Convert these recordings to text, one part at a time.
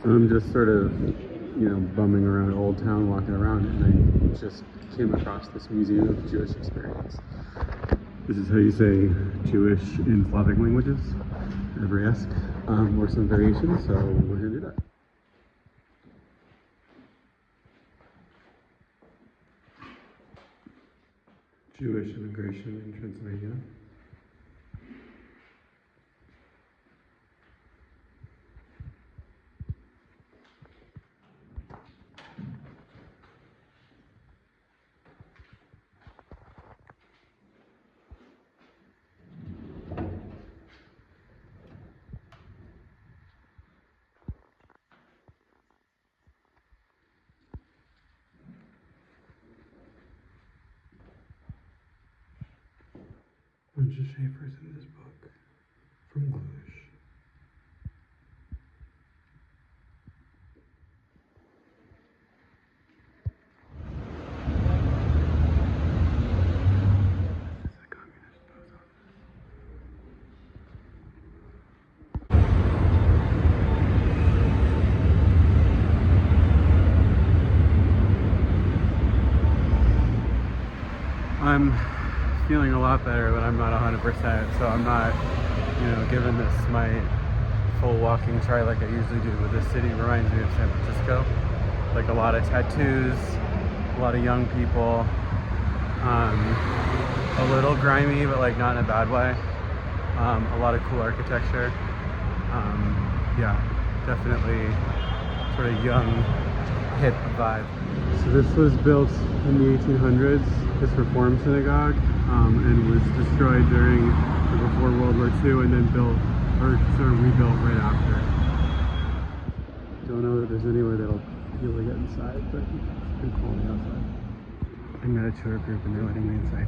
So I'm just sort of, bumming around Old Town, walking around, and I just came across this Museum of Jewish Experience. This is how you say Jewish in Slavic languages, Hebraic, or some variations, so we're gonna do that. Jewish immigration in Transylvania. Bunch of Schaefer's in this book from Cluj. This is a communist post office. I'm feeling a lot better, but I'm not 100%, so I'm not, giving this my full walking try like I usually do. But this city reminds me of San Francisco. Like a lot of tattoos, a lot of young people, a little grimy, but like not in a bad way. A lot of cool architecture. Yeah, definitely sort of young, hip vibe. So this was built in the 1800s, this Reform synagogue, and was destroyed during or before World War II, and then built or sort of rebuilt right after. Don't know that there's anywhere that'll really get inside, but it's pretty cool on the outside. I met a tour group and they're letting me inside.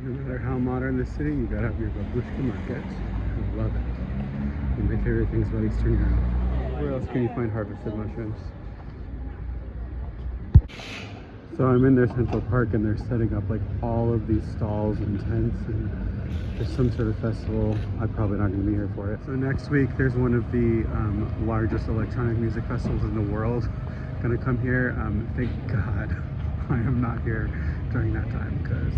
No matter how modern the city, you gotta have your babushka market. I love it. One of my favorite things about Eastern Europe. Where else can you find harvested mushrooms? So I'm in their Central Park and they're setting up like all of these stalls and tents, and there's some sort of festival. I'm probably not going to be here for it. So next week there's one of the largest electronic music festivals in the world going to come here. Thank God I am not here during that time, because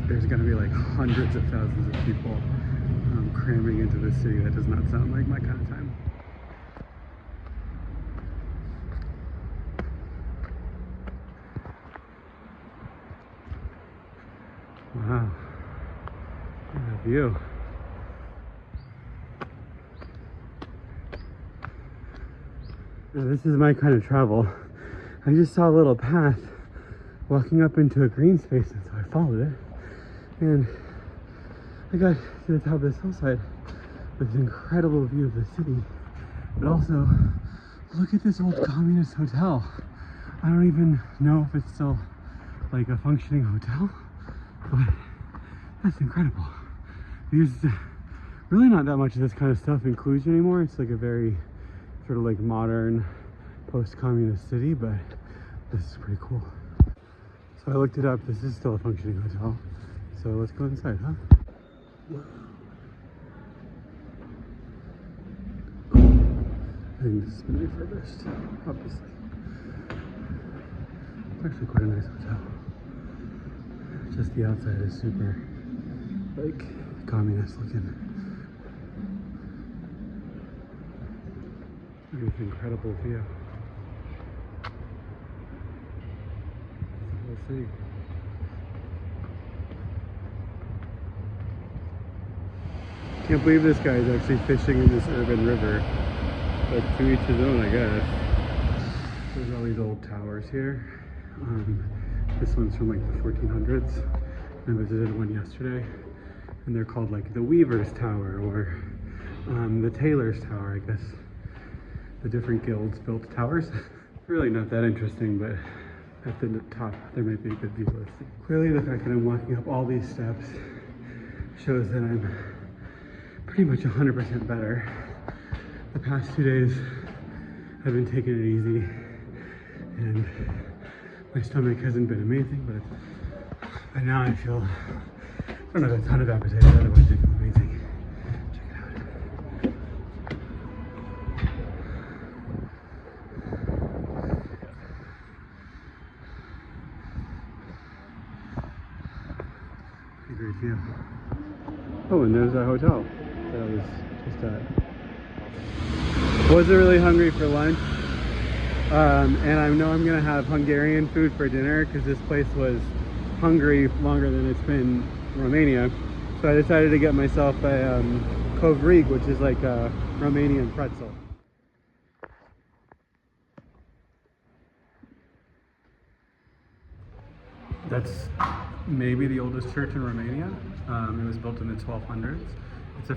there's going to be like hundreds of thousands of people cramming into this city. That does not sound like my kind of time. Wow, what a view. Now, this is my kind of travel. I just saw a little path walking up into a green space, and so I followed it. And I got to the top of this hillside with an incredible view of the city. But also, look at this old communist hotel. I don't even know if it's still like a functioning hotel, but that's incredible. There's really not that much of this kind of stuff in Cluj anymore. It's like a very sort of like modern post-communist city, but this is pretty cool. So I looked it up. This is still a functioning hotel. So let's go inside, huh? I think this has been refurbished, obviously. It's actually quite a nice hotel. Just the outside is super, like, communist looking. Look at this incredible view. The whole city. Can't believe this guy is actually fishing in this urban river. But to each his own, I guess. There's all these old towers here. This one's from like the 1400s. I visited one yesterday, and they're called like the Weaver's Tower or the tailor's tower, I guess. The different guilds built towers. Really not that interesting, but at the top there might be a good view. Let's see. Clearly the fact that I'm walking up all these steps shows that I'm pretty much 100% better. The past 2 days I've been taking it easy and my stomach hasn't been amazing, but now I feel, I don't have a ton of appetite, but otherwise I feel amazing. Check it out. Pretty great view. Oh, and there's our hotel that I was just at. Wasn't really hungry for lunch. And I know I'm gonna have Hungarian food for dinner because this place was Hungary longer than it's been Romania. So I decided to get myself a kovrig, which is like a Romanian pretzel. That's maybe the oldest church in Romania. It was built in the 1200s. It's a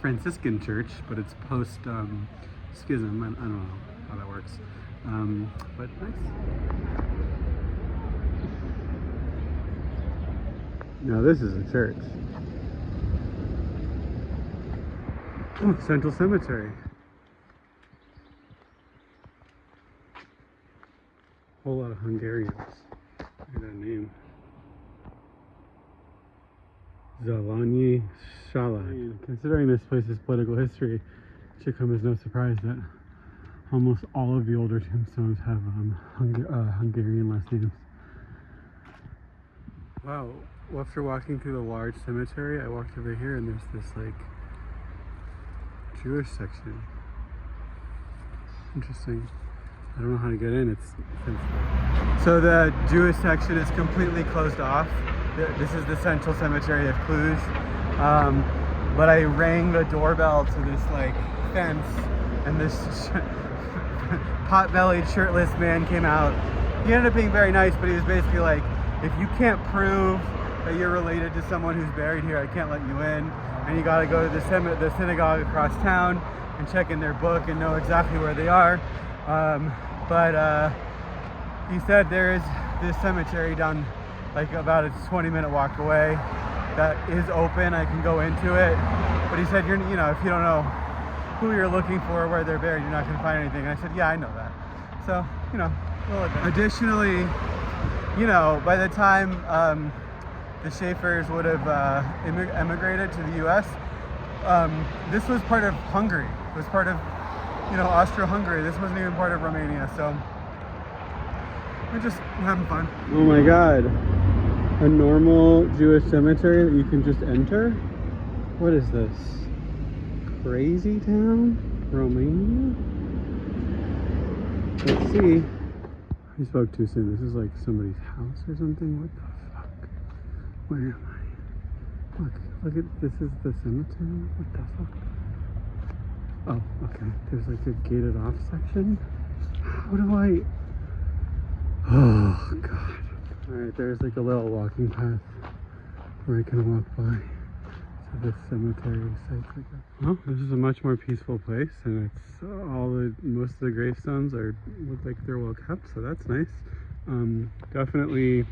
Franciscan church, but it's post schism. I don't know how that works. But nice. Now this is a church. Oh, Central Cemetery. Whole lot of Hungarians. Look at that name. Zalányi Család. Considering this place's political history, it should come as no surprise that almost all of the older tombstones have Hungarian last names. Wow, well, after walking through the large cemetery, I walked over here and there's this like Jewish section. Interesting. I don't know how to get in, it's fenced. So the Jewish section is completely closed off. This is the Central Cemetery of Cluj. But I rang the doorbell to this like fence and this pot-bellied, shirtless man came out. He ended up being very nice, but he was basically like, if you can't prove that you're related to someone who's buried here, I can't let you in. And you gotta go to the synagogue across town and check in their book and know exactly where they are. He said there is this cemetery down like about a 20-minute walk away that is open. I can go into it. But he said, if you don't know who you're looking for, where they're buried, you're not going to find anything. And I said, yeah, I know that. So, we'll look at it. Additionally, by the time the Schaeffers would have emigrated to the US, this was part of Hungary. It was part of, Austro-Hungary. This wasn't even part of Romania. So we're just having fun. Oh my God. A normal Jewish cemetery that you can just enter? What is this? Crazy Town? Romania? Let's see. I spoke too soon. This is like somebody's house or something? What the fuck? Where am I? Look at, this is the cemetery? What the fuck? Oh, okay. There's like a gated off section. How do I... Oh, God. Alright, there's like a little walking path where I can walk by to this cemetery site. Well, this is a much more peaceful place, and it's most of the gravestones look like they're well kept, so that's nice. Definitely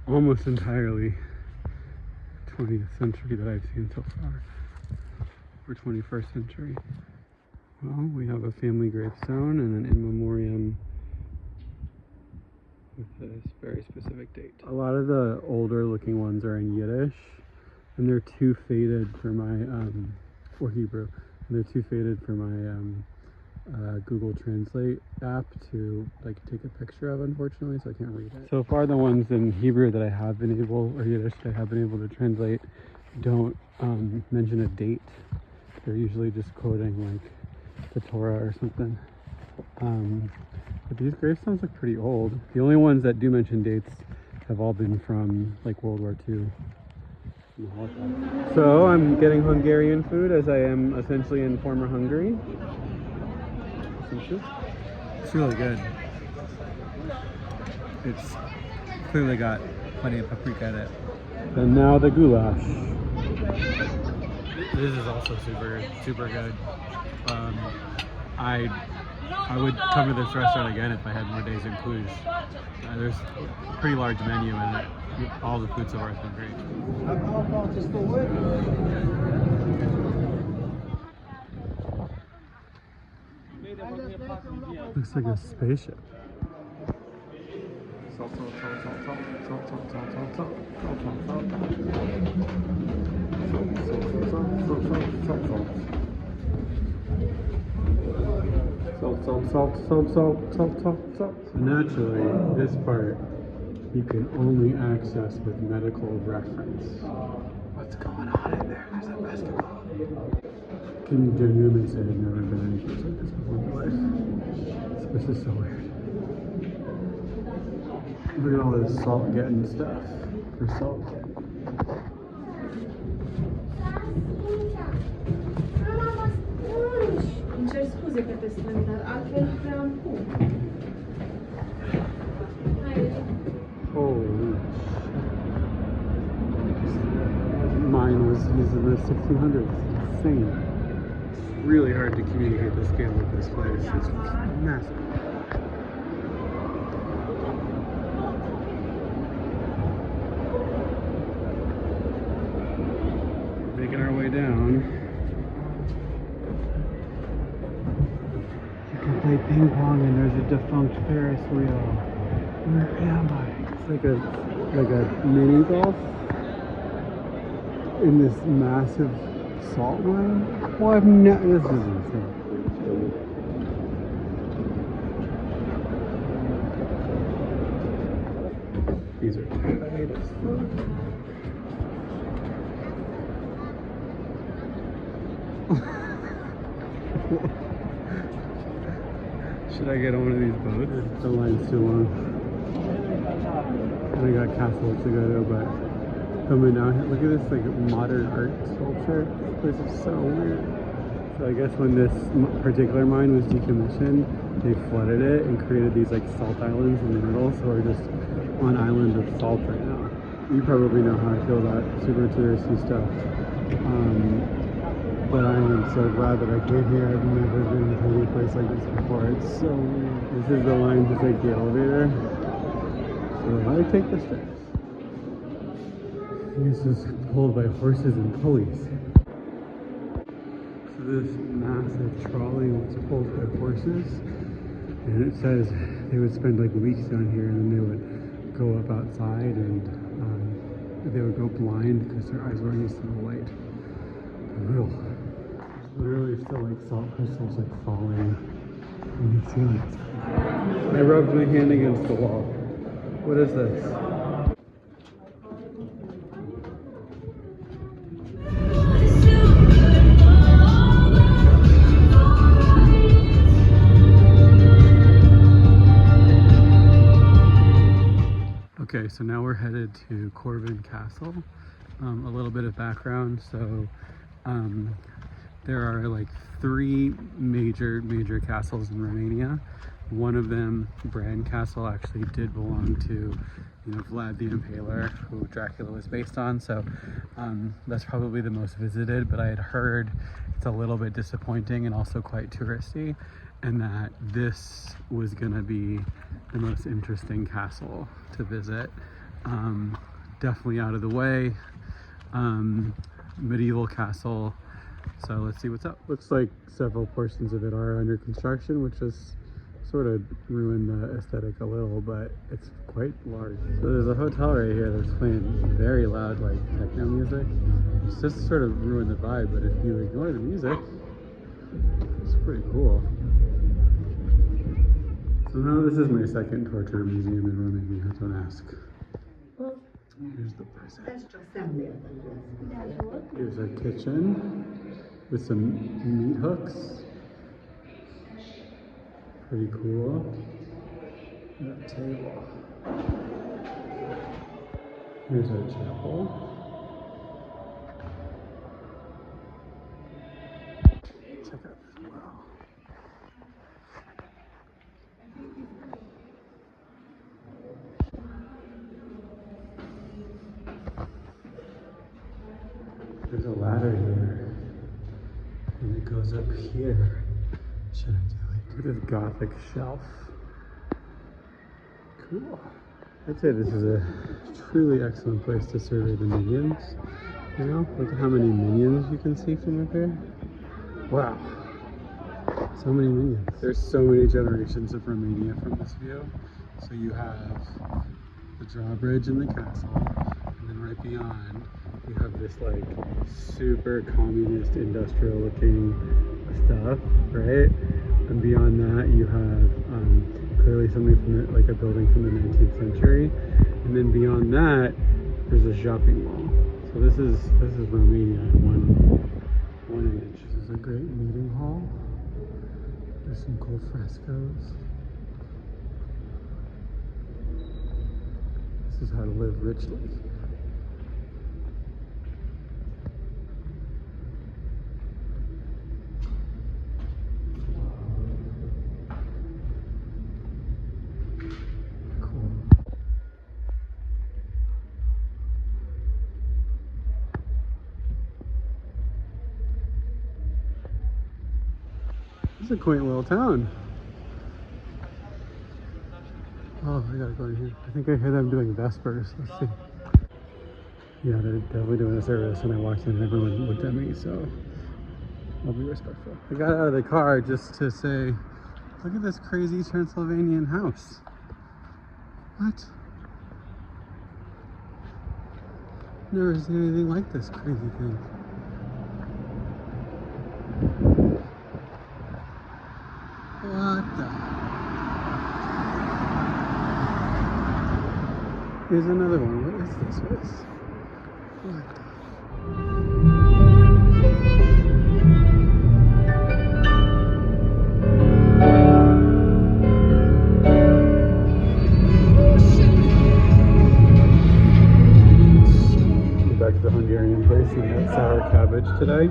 almost entirely 20th century that I've seen so far, or 21st century. Well, we have a family gravestone and an in memoriam with a very specific date. A lot of the older looking ones are in Yiddish, and they're too faded for my, or Hebrew, and they're too faded for my Google Translate app to like take a picture of, unfortunately, so I can't read it. So far the ones in Hebrew that I have been able, or Yiddish that I have been able to translate, don't mention a date. They're usually just quoting like the Torah or something. But these gravestones look pretty old. The only ones that do mention dates have all been from like World War II. So I'm getting Hungarian food, as I am essentially in former Hungary. It's really good. It's clearly got plenty of paprika in it. And now the goulash. This is also super good. Um, I would come to this restaurant again if I had more days in Cluj. There's a pretty large menu and all the food so far has been great. Looks like a spaceship. Salt, salt, salt, salt, salt, salt, salt, salt, salt, salt, salt. Naturally, this part you can only access with medical reference. What's going on in there? There's a basketball. Can genuinely say I've never been any place like this before in my life. This is so weird. Look at all this salt getting stuff for salt getting. Holy shit. Mine was used in the 1600s. It's insane. It's really hard to communicate the scale of this place. It's massive. Making our way down. You can play ping pong and there's a defunct Ferris wheel. Where am I? It's like a mini golf in this massive salt mine. Well, this is insane. These are tight as fuck. Should I get on one of these boats? The line's too long. And I got castles to go to, but coming down here, look at this like modern art sculpture. This is so weird. So I guess when this particular mine was decommissioned, they flooded it and created these like salt islands in the middle. So we're just on island of salt right now. You probably know how I feel about super touristy stuff. But I am so glad that I came here. I've never been to any place like this before. It's so weird. This is the line to take the elevator. So I take the steps. This is pulled by horses and pulleys. So this massive trolley was pulled by horses. And it says they would spend like weeks down here and then they would go up outside and they would go blind because their eyes weren't used to the light. Brutal. Literally still like salt crystals like falling in the ceiling. I rubbed my hand against the wall. What is this? Okay, so now we're headed to Corbin Castle. A little bit of background. So there are like 3 major castles in Romania. One of them, Bran Castle, actually did belong to, Vlad the Impaler, who Dracula was based on. So that's probably the most visited, but I had heard it's a little bit disappointing and also quite touristy, and that this was gonna be the most interesting castle to visit. Definitely out of the way. Medieval castle. So let's see what's up. Looks like several portions of it are under construction, which has sort of ruined the aesthetic a little, but it's quite large. So there's a hotel right here that's playing very loud like techno music. It's just sort of ruined the vibe, but if you ignore the music, it's pretty cool. So now this is my second torture museum in Romania, don't ask. Here's the prison. Here's our kitchen with some meat hooks. Pretty cool. And a table. Here's our chapel. Check out this well. There's a ladder here. And it goes up here. Should I do it? Look at this Gothic shelf. Cool. I'd say this is a truly excellent place to survey the minions. You know, look at how many minions you can see from up here. Wow. So many minions. There's so many generations of Romania from this view. So you have the drawbridge and the castle, and then right beyond you have this like super communist industrial looking stuff, right? And beyond that you have clearly something from like a building from the 19th century, and then beyond that there's a shopping mall. So this is Romania in one image. This is a great meeting hall. There's some cool frescoes. This is how to live richly. Cool. This is a quaint little town. Oh, I gotta go in here. I think I hear them doing Vespers. Let's see. Yeah, they're definitely doing a service, and I walked in and everyone looked at me, so I'll be respectful. I got out of the car just to say, look at this crazy Transylvanian house. What? Never seen anything like this crazy thing. What the? Here's another one. What is this? What the? Back to the Hungarian place, and I got sour cabbage today.